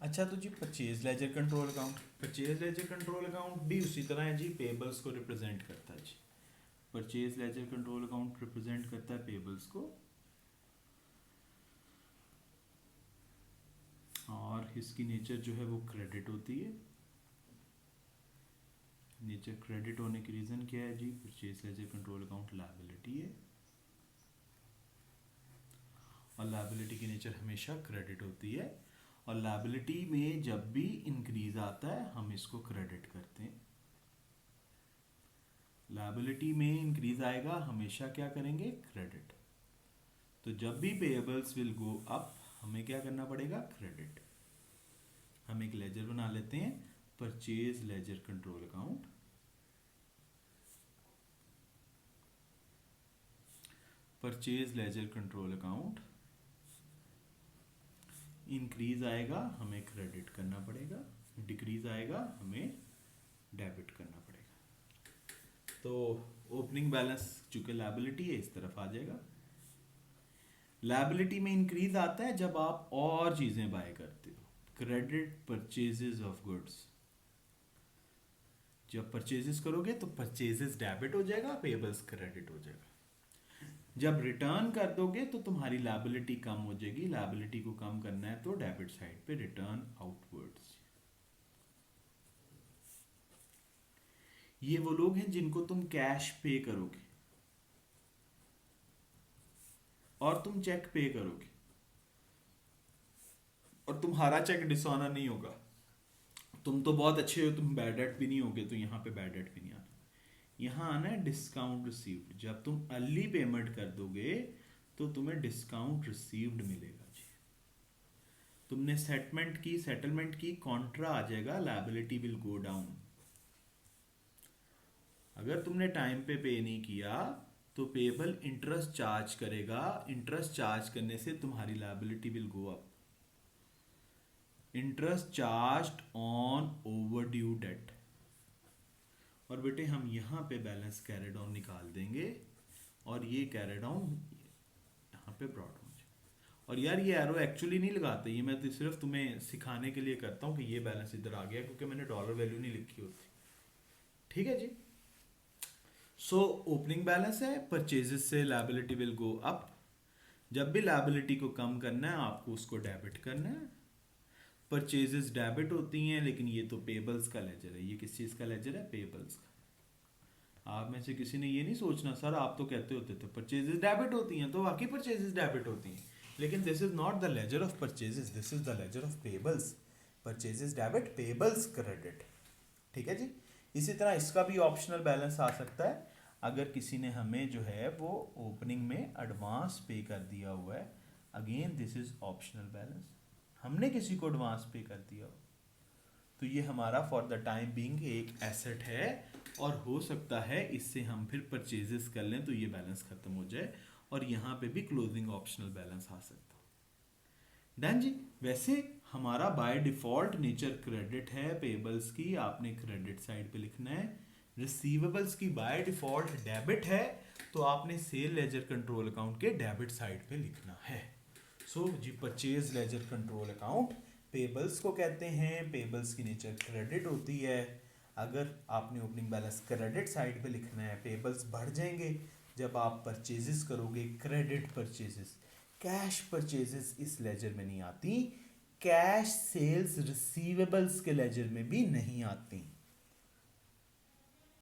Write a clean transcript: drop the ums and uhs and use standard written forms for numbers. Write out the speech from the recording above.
अच्छा तो जी purchase ledger control account, purchase ledger control account भी उसी तरह है जी, पेबल्स को रिप्रेजेंट करता है जी। Purchase ledger control account represent करता है पेबल्स को, और इसकी नेचर जो है वो क्रेडिट होती है। नेचर क्रेडिट होने की रीज़न क्या है जी, purchase ledger control account liability है, और लायबिलिटी की नेचर हमेशा क्रेडिट होती है, और लायबिलिटी में जब भी इंक्रीज आता है हम इसको क्रेडिट करते हैं। लायबिलिटी में इंक्रीज आएगा हमेशा क्या करेंगे, क्रेडिट। तो जब भी पेएबल्स विल गो अप हमें क्या करना पड़ेगा, क्रेडिट। हम एक लेजर बना लेते हैं, purchase ledger control account. Purchase ledger control account increase आएगा हमें क्रेडिट करना पड़ेगा, डिक्रीज आएगा हमें डेबिट करना पड़ेगा। तो ओपनिंग बैलेंस चूंकि लायबिलिटी है इस तरफ आ जाएगा। लायबिलिटी में इंक्रीज आता है जब आप और चीजें बाय करते हो, क्रेडिट परचेजेस ऑफ गुड्स। जब परचेजेस करोगे तो परचेजेस डेबिट हो जाएगा, पेबल्स क्रेडिट हो जाएगा। जब रिटर्न कर दोगे तो तुम्हारी लायबिलिटी कम हो जाएगी, लायबिलिटी को कम करना है तो डेबिट साइड पे रिटर्न आउटवर्ड्स। ये वो लोग हैं जिनको तुम कैश पे करोगे और तुम चेक पे करोगे, और तुम्हारा चेक डिसऑनर नहीं होगा। तुम तो बहुत अच्छे हो, तुम बैड डेट भी नहीं होगे, तो यहाँ पे बैड डेट भी नहीं आना। यहाँ आना है डिस्काउंट रिसीव्ड। जब तुम अर्ली पेमेंट कर दोगे तो तुम्हें डिस्काउंट रिसीव्ड मिलेगा जी। तुमने सेटलमेंट की कॉन्ट्रा आ जाएगा, लायबिलिटी विल गो डाउन। अगर तुमने टाइम पे नहीं किया तो पेबल इंटरेस्ट चार्ज करेगा, इंटरेस्ट चार्ज करने से तुम्हारी liability will go up. Interest charged on over due date. और बेटे हम यहाँ पे बैलेंस कैरी डाउन निकाल देंगे, और ये कैरी डाउन यहाँ पे ब्रॉड हो जाए। और यार ये एरो एक्चुअली नहीं लगाते, ये मैं तो सिर्फ तुम्हें सिखाने के लिए करता हूँ कि ये बैलेंस इधर आ गया, क्योंकि मैंने डॉलर वैल्यू नहीं लिखी होती। ठीक है जी। सो ओपनिंग बैलेंस है, परचेजेस से लायबिलिटी विल गो अप। जब भी लायबिलिटी को कम करना है आपको उसको डेबिट करना है। परचेजेस डेबिट होती हैं, लेकिन ये तो पेबल्स का लेजर है। ये किस चीज़ का लेजर है, पेबल्स का। आप में से किसी ने ये नहीं सोचना सर आप तो कहते होते थे परचेजेस डेबिट होती हैं, तो वाकई परचेजेस डेबिट होती हैं, लेकिन this is not the ledger of purchases, this is the ledger of payables. Purchases debit, payables credit. ठीक है जी। इसी तरह इसका भी ऑप्शनल बैलेंस आ सकता है, अगर किसी ने हमें जो है वो ओपनिंग में एडवांस पे कर दिया हुआ है। Again this is optional balance, हमने किसी को एडवांस पे कर दिया हो तो ये हमारा फॉर द टाइम बीइंग एक एसेट है, और हो सकता है इससे हम फिर परचेजेस कर लें तो ये बैलेंस खत्म हो जाए, और यहाँ पे भी क्लोजिंग ऑप्शनल बैलेंस आ सकता है। डन जी। वैसे हमारा बाय डिफॉल्ट नेचर क्रेडिट है, पेबल्स की आपने क्रेडिट साइड पे लिखना है। रिसीवेबल्स की बाय डिफॉल्ट डेबिट है, तो आपने सेल लेजर कंट्रोल अकाउंट के डेबिट साइड पे लिखना है। सो जी purchase ledger control account payables को कहते हैं, पेबल्स की नेचर क्रेडिट होती है। अगर आपने ओपनिंग बैलेंस क्रेडिट साइड पे लिखना है, पेबल्स बढ़ जाएंगे जब आप परचेजेस करोगे, क्रेडिट परचेजेस। कैश परचेजेस इस लेजर में नहीं आती, कैश सेल्स रिसीवेबल्स के लेजर में भी नहीं आती।